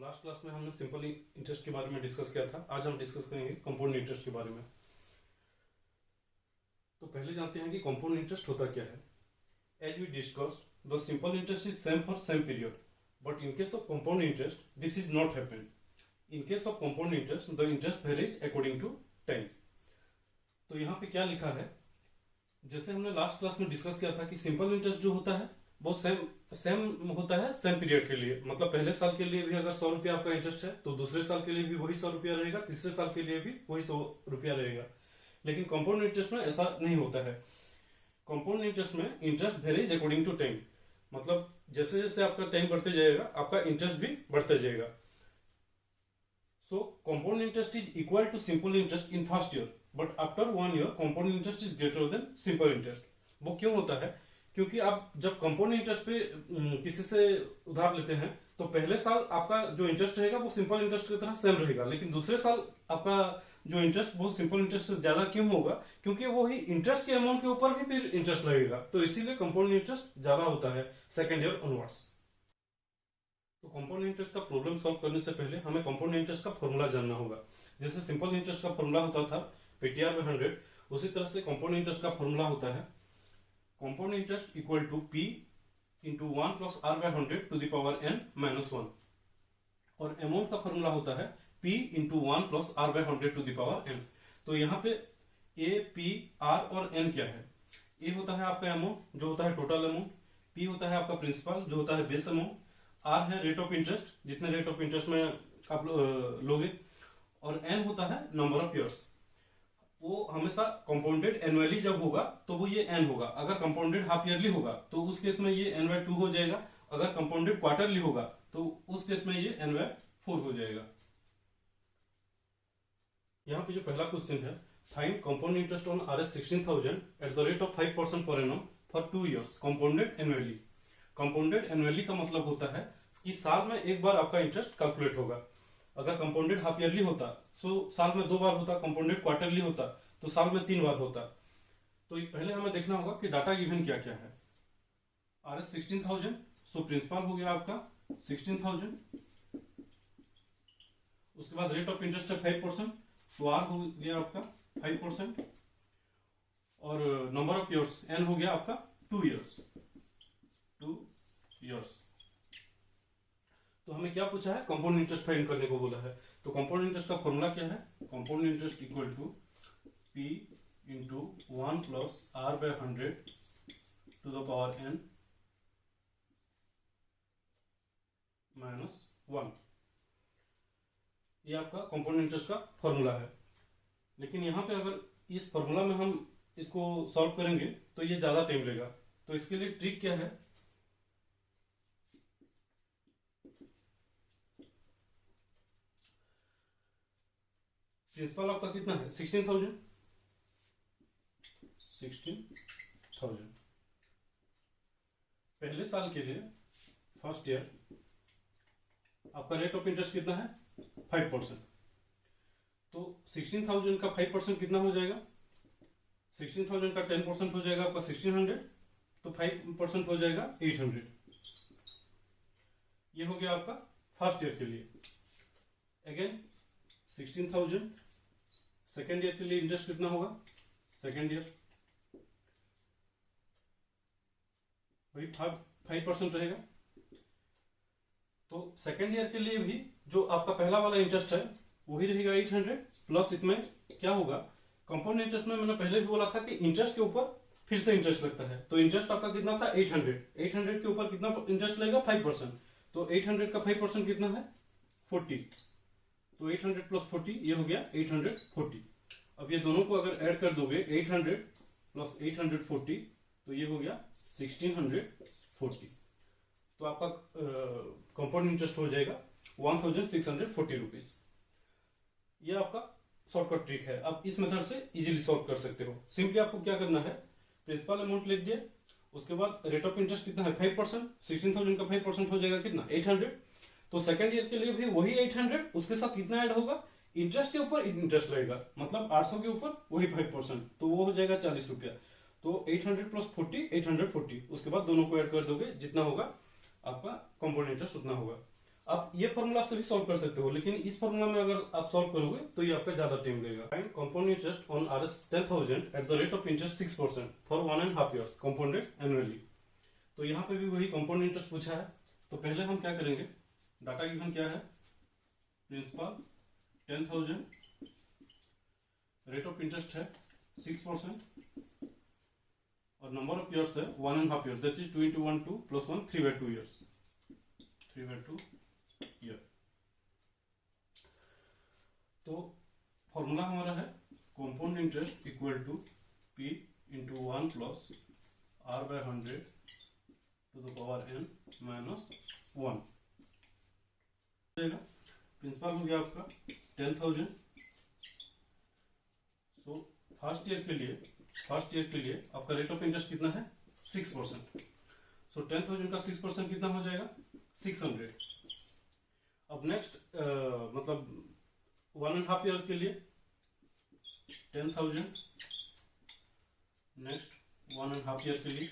Last class में हमने simple interest के बारे में डिस्कस किया था। आज हम डिस्कस करेंगे कंपाउंड इंटरेस्ट के बारे में। तो पहले जानते हैं कि कंपाउंड इंटरेस्ट होता क्या है। As we discussed, the simple interest is same for same period, but in case of compound interest this is not happened. In case of compound interest the interest varies according to time. तो यहाँ पे क्या लिखा है, जैसे हमने last class में discuss किया था कि सिंपल इंटरेस्ट जो होता है वो सेम होता है सेम पीरियड के लिए। मतलब पहले साल के लिए भी अगर 100 रुपया आपका इंटरेस्ट है तो दूसरे साल के लिए भी वही 100 रुपया रहेगा, तीसरे साल के लिए भी वही 100 रुपया रहेगा। लेकिन कंपाउंड इंटरेस्ट में ऐसा नहीं होता है। कंपाउंड इंटरेस्ट में interest varies according to time, मतलब जैसे जैसे आपका टाइम बढ़ते जाएगा आपका इंटरेस्ट भी बढ़ते जाएगा। So compound interest is equal to simple interest in first year, but after 1 year compound interest is greater than simple interest. वो क्यों होता है? क्योंकि आप जब कंपाउंड इंटरेस्ट पे किसी से उधार लेते हैं तो पहले साल आपका जो इंटरेस्ट रहेगा वो सिंपल इंटरेस्ट की तरह सेम रहेगा, लेकिन दूसरे साल आपका जो इंटरेस्ट वो सिंपल इंटरेस्ट से ज्यादा क्यों होगा? क्योंकि वो ही इंटरेस्ट के अमाउंट के ऊपर भी फिर इंटरेस्ट लगेगा, तो इसीलिए कंपाउंड इंटरेस्ट ज्यादा होता है सेकेंड ईयर ऑनवर्ड्स। तो कंपाउंड इंटरेस्ट का प्रॉब्लम सॉल्व करने से पहले हमें कंपाउंड इंटरेस्ट का फॉर्मूला जानना होगा। जैसे सिंपल इंटरेस्ट का फॉर्मूला होता था PTR by 100, उसी तरह से कंपाउंड इंटरेस्ट का फॉर्मूला होता है compound interest equal to P into 1 plus R by 100 to the power n minus 1, और अमाउंट का फॉर्मूला होता है P into 1 plus R by 100 to the power n। तो यहाँ पे A, P, R और n क्या है? A होता है आपका अमाउंट जो होता है टोटल अमाउंट, P होता है आपका प्रिंसिपल जो होता है बेस अमाउंट, R है रेट ऑफ इंटरेस्ट जितने रेट ऑफ इंटरेस्ट में आप लोगे, और n होता है नंबर ऑफ ईयर्स। वो हमेशा कंपाउंडेड एनुअली जब होगा तो वो ये n होगा। अगर कंपाउंडेड हाफ ईयरली होगा तो उस केस में ये n/2 हो जाएगा। अगर कंपाउंडेड क्वार्टरली होगा तो उस केस में ये n/4 हो जाएगा। यहाँ पे जो पहला क्वेश्चन है, find compound interest on Rs 16,000 at the rate of 5% per annum for 2 years compounded annually. Compounded annually का मतलब होता है कि साल में एक बार आपका इंटरेस्ट कैलकुलेट होगा। अगर कंपाउंडेड हाफ ईयरली होता तो साल में 2 बार होता, कंपाउंडेड क्वार्टरली होता तो साल में 3 बार होता। तो पहले हमें देखना होगा कि डाटा गिवन क्या क्या है। Rs 16,000, सो प्रिंसिपल हो गया आपका 16,000, उसके बाद रेट ऑफ इंटरेस्ट है 5%, तो R हो गया आपका 5%, और नंबर ऑफ ईयर्स N हो गया आपका 2 इयर्स। तो हमें क्या पूछा है? कंपाउंड इंटरेस्ट फाइंड करने को बोला है। तो कंपाउंड इंटरेस्ट का फॉर्मूला क्या है? Compound interest equal to P into 1 plus R by 100 to the power n minus 1। ये आपका कंपाउंड इंटरेस्ट का फॉर्मूला है। लेकिन यहाँ पे अगर इस फॉर्मूला में हम इसको सॉल्व करेंगे तो ये ज्यादा टाइम लेगा। तो इसके लिए ट्रिक क्या है? प्रिंसिपल आपका कितना है? 16,000। पहले साल के लिए फर्स्ट ईयर आपका रेट ऑफ इंटरेस्ट कितना है? 5%। तो 16,000 का 5% कितना हो जाएगा? 16,000 का 10% हो जाएगा आपका 1600, तो 5% हो जाएगा 800। ये हो गया आपका फर्स्ट ईयर के लिए। अगेन 16,000 सेकेंड ईयर के लिए इंटरेस्ट कितना होगा? सेकेंड ईयर वही 5% रहेगा। तो सेकेंड ईयर के लिए भी जो आपका पहला वाला इंटरेस्ट है वही रहेगा 800, प्लस इसमें क्या होगा? कंपाउंड इंटरेस्ट में मैंने पहले भी बोला था कि इंटरेस्ट के ऊपर फिर से इंटरेस्ट लगता है। तो इंटरेस्ट आपका कितना था? 800 के ऊपर कितना इंटरेस्ट लगेगा? 5%। तो 800 का 5% कितना है? 40। तो 800 प्लस 40 ये हो गया 840। अब ये दोनों को अगर ऐड कर दोगे 800 प्लस 840 तो ये हो गया 1640। तो आपका कंपाउंड इंटरेस्ट हो जाएगा 1640 रुपीज। ये आपका शॉर्टकट ट्रिक है। आप इस मेथड से इजीली सॉल्व कर सकते हो। सिंपली आपको क्या करना है, प्रिंसिपल अमाउंट लिख दिए, उसके बाद रेट ऑफ इंटरेस्ट कितना है? 5%। 16,000 का 5% हो जाएगा कितना? 800। तो सेकंड ईयर के लिए भी वही 800, उसके साथ कितना ऐड होगा? इंटरेस्ट के ऊपर इंटरेस्ट लगेगा, मतलब 800 के ऊपर वही 5%, तो वो हो जाएगा 40 रुपया। तो 800 प्लस 40 840, उसके बाद दोनों को ऐड कर दोगे, जितना होगा आपका कंपाउंड इंटरेस्ट उतना होगा। आप ये फॉर्मूला से भी सॉल्व कर सकते हो, लेकिन इस फॉर्मूला में अगर आप सॉल्व करोगे तो ये आपका ज्यादा टाइम लगेगा। Find compound interest on RS 10,000 at the rate of interest 6% for 1.5 years compounded annually. तो यहाँ पे भी वही कंपाउंड इंटरेस्ट पूछा है। तो पहले हम क्या करेंगे, डाटा गिवन क्या है, प्रिंसिपल 10,000, रेट ऑफ इंटरेस्ट है 6% और नंबर ऑफ ईयर्स है 1.5 years, that is 2 into 1 2 plus 1 3/2 years, 3/2 year. तो फॉर्मूला हमारा है compound interest equal to P into 1 plus R/100 to the power n minus 1। Principal हो गया आपका 10,000। सो फर्स्ट ईयर के लिए आपका रेट ऑफ इंटरेस्ट कितना है 6%। सो 10,000 का 6% कितना हो जाएगा 600। अब नेक्स्ट मतलब 1.5 years के लिए 10,000, नेक्स्ट 1.5 years के लिए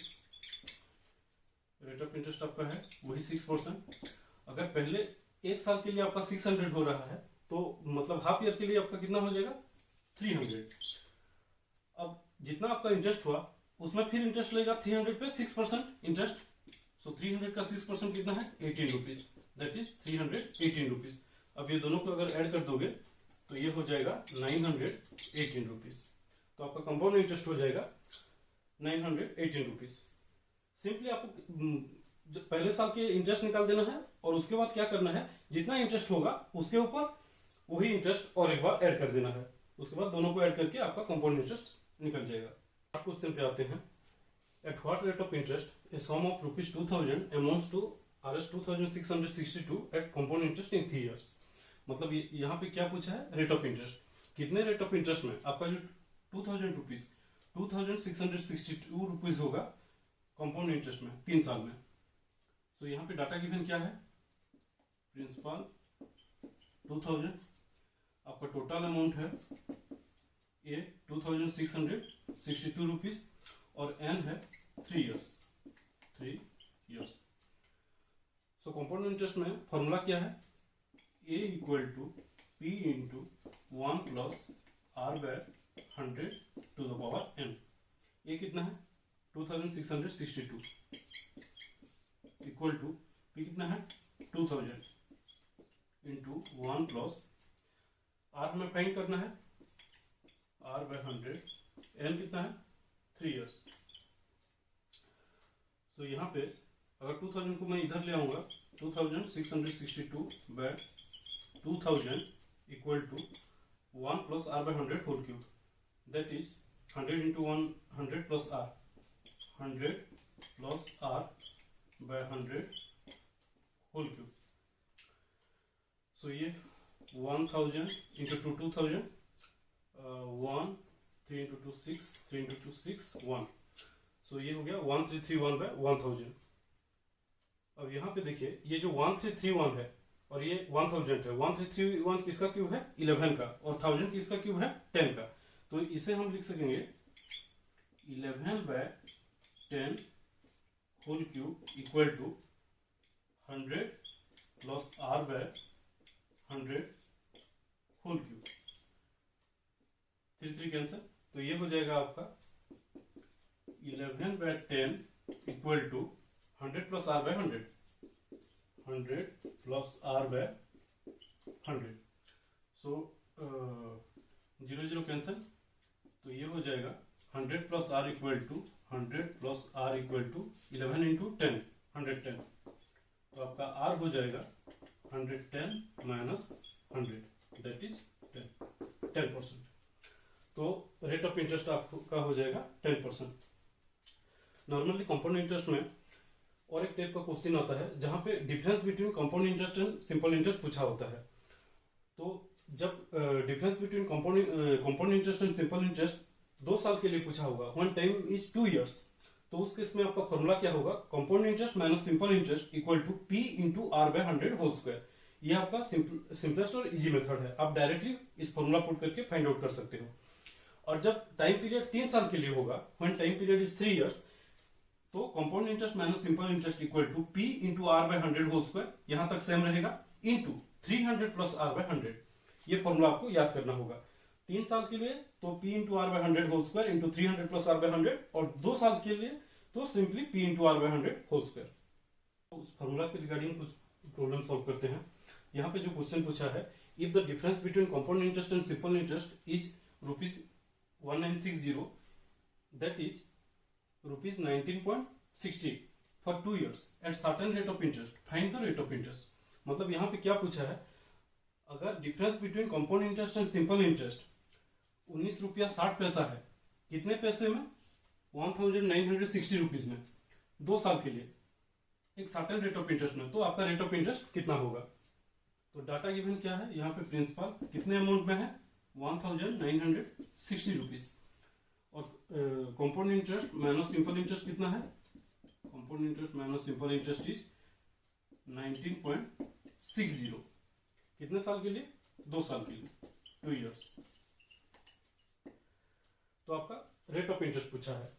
रेट ऑफ इंटरेस्ट आपका है वही 6%। अगर पहले एक साल के लिए आपका 600 हो रहा है तो मतलब हाफ ईयर के लिए आपका कितना हो जाएगा 300। अब जितना आपका इंटरेस्ट हुआ उसमें फिर इंटरेस्ट लगेगा 300 पे 6% इंटरेस्ट। सो 300 का 6% कितना है 18 रुपीज, दैट इज 318 रुपीज। अब ये दोनों को अगर ऐड कर दोगे तो ये हो जाएगा 918 रुपीज। तो आपका कंपाउंड इंटरेस्ट हो जाएगा 918 रुपीज। सिंपली आपको पहले साल के इंटरेस्ट निकाल देना है और उसके बाद क्या करना है, जितना इंटरेस्ट होगा उसके ऊपर वही इंटरेस्ट और एक बार ऐड कर देना है। उसके बाद दोनों को ऐड करके आपका कंपाउंड इंटरेस्ट निकल जाएगा। क्वेश्चन पे आते हैं, at what rate of interest a sum of ₹2,000 amounts to RS 2,662 at compound interest in 3 years। मतलब यहाँ पे क्या पूछा है, रेट ऑफ इंटरेस्ट। कितने रेट ऑफ इंटरेस्ट में आपका जो 2,000 रुपीज 2,662 रुपीज होगा कंपाउंड इंटरेस्ट में 3 साल में। तो यहाँ पे डाटा गिवन क्या है, प्रिंसिपल 2,000, आपका टोटल अमाउंट है ए 2,662 रुपीज और एन है 3 years। सो कंपाउंड इंटरेस्ट में फॉर्मूला क्या है, A equal to P into 1 plus R/100 to the power n। ये कितना है 2,662 इक्वल टू पी कितना है 2,000 इंटू 1 प्लस R में फाइंड करना है R/100, n कितना है 3 years। तो यहाँ पे अगर 2,000 को मैं इधर ले आऊंगा 2,662 by 2,000 equal to 1 plus R/100 whole cube, that is 100 into 100 plus R, 100 plus R by 100 whole cube. So ये 1,000 into 2 2,000, 1 3 into 2 6, 3 into 2 6 1। सो ये हो गया 1331 by 1,000। अब यहाँ पे देखिए ये जो 1331 है और ये 1,000 है, 1331 किसका क्यूब है 11 का और 1000 किसका क्यूब है 10 का। तो इसे हम लिख सकेंगे 11 by 10 whole cube equal to 100 plus R by 100 whole cube, 3 cancel. तो ये हो जाएगा आपका 11 by 10 equal to 100 plus R by 100, 100 plus R by 100। So 0 0 cancel, तो ये हो जाएगा 100 plus R equal to 100 plus R equal to 11 into 10, 110। तो आपका R हो जाएगा 110 माइनस 100, दैट इज 10%। तो रेट ऑफ इंटरेस्ट आपका हो जाएगा 10%। नॉर्मली कंपाउंड इंटरेस्ट में और एक टाइप का क्वेश्चन आता है जहां पे difference between compound interest and simple interest पूछा होता है। तो जब difference between compound interest and simple interest 2 साल के लिए पूछा होगा, वन टाइम इज 2 years, तो उस केस में आपका फॉर्मूला क्या होगा, compound interest minus simple interest equal to P into R/100 whole square. ये आपका सिंपलेस्ट और इजी मेथड है, आप डायरेक्टली इस फॉर्मूला पुट करके फाइंड आउट कर सकते हो। और जब टाइम पीरियड 3 साल के लिए होगा, when time period is 3 years, तो compound interest minus simple interest equal to P into R by 100 whole square, यहां तक सेम रहेगा, इंटू 300 प्लस आर बाय 100। ये फॉर्मूला आपको याद करना होगा। 3 साल के लिए तो P into R by 100 whole square into 300 plus R by 100, और 2 साल के लिए तो simply P into R by 100 whole square. उस फॉर्मूला के रिगार्डिंग कुछ प्रॉब्लम सॉल्व करते हैं। यहाँ पे जो क्वेश्चन पूछा है, if the difference between compound interest and simple interest is ₹1960, that is ₹19.60 for 2 years at certain rate of interest, find the rate of interest. मतलब यहाँ पे क्या पूछा है, अगर difference between compound interest and simple interest ₹19.60 है, कितने पैसे में? 1960 रुपीज में, 2 साल के लिए एक सर्टेन रेट ऑफ इंटरेस्ट में, तो आपका रेट ऑफ इंटरेस्ट कितना होगा? तो डाटा गिवन क्या है, यहाँ पे प्रिंसिपल कितने अमाउंट में है? 1960 रुपीज, और compound interest minus simple interest कितना है? Compound interest minus simple interest is 19.60। कितने साल के लिए? 2 साल के लिए, 2 years। तो आपका रेट ऑफ इंटरेस्ट पूछा है।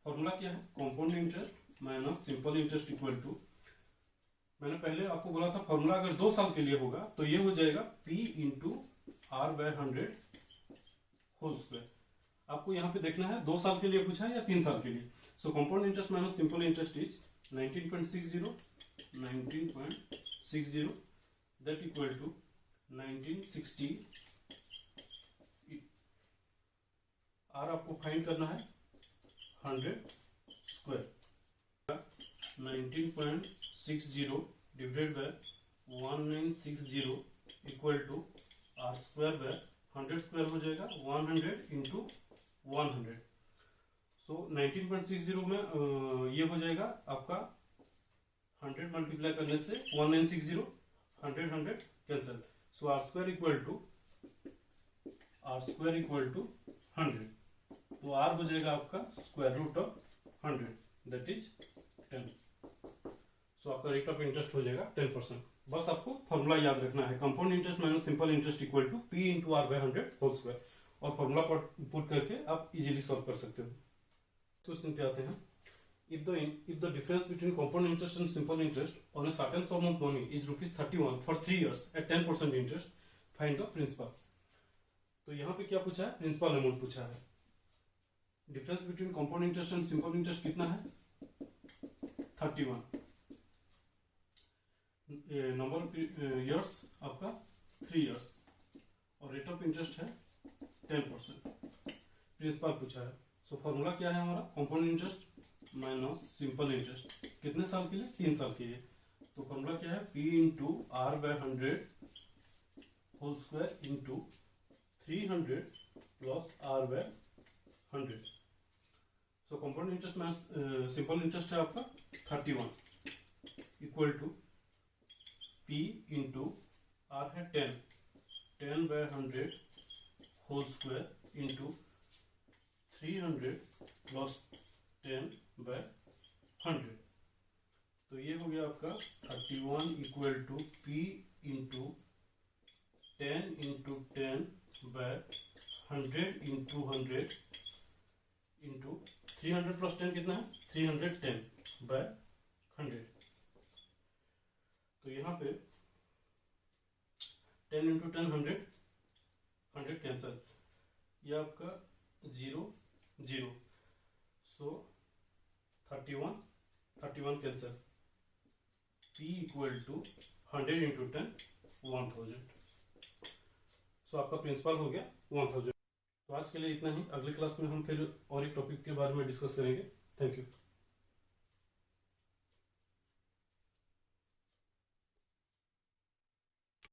फॉर्मूला क्या है? Compound interest minus simple interest equal to, मैंने पहले आपको बोला था फॉर्मूला अगर 2 साल के लिए होगा तो ये हो जाएगा P into R by 100 whole square. आपको यहाँ पे देखना है 2 साल के लिए पूछा है या 3 साल के लिए। So compound interest minus simple interest is 19.60 that equal to 1960। R आपको फाइंड करना है 100 square, 19.60 divided by 1960 equal to R square by 100 square हो जाएगा 100 इंटू 100। सो 19.60 में ये हो जाएगा आपका 100 मल्टीप्लाई करने से 1960, 100 cancel. So R square equal to 100, तो आर हो जाएगा आपका square root of 100 that is 10। So आपका रेट ऑफ इंटरेस्ट हो जाएगा 10%। बस आपको फॉर्मूला याद रखना है, compound interest minus simple interest equal to P into R by 100 whole square, और फॉर्मूला पुट करके आप इजीली सॉल्व कर सकते हो। क्वेश्चन पे आते हैं, if the difference between compound interest and simple interest on a certain sum of money is ₹31 for 3 years at 10% interest, find the principal। तो यहाँ पे क्या पूछा है? प्रिंसिपल अमाउंट पूछा है। Difference between compound interest and simple interest कितना है? 31। नंबर ऑफ इयर्स आपका 3 years, और रेट ऑफ इंटरेस्ट है 10%। प्रिंसिपल पूछा है। सो फॉर्मूला क्या है हमारा? Compound interest minus simple interest, कितने साल के लिए? 3 साल के लिए। तो फॉर्मूला क्या है? P into R by 100 whole square into 300 plus R by 100। So compound interest minus simple interest है आपका 31 equal to P into R है 10 by 100 whole square into 300 plus 10 by 100। तो ये हो गया आपका 31 equal to P into 10 into 10 by 100 into 100 into 300 plus 10 कितना है? 310 बाय 100। तो यहाँ पे 10 इंटू 10 100 कैंसल, ये आपका 0 0। So 31 cancel, P equal to 100 into 10 1000। सो आपका प्रिंसिपल हो गया 1000। तो आज के लिए इतना ही। अगले क्लास में हम फिर और एक टॉपिक के बारे में डिस्कस करेंगे। Thank you.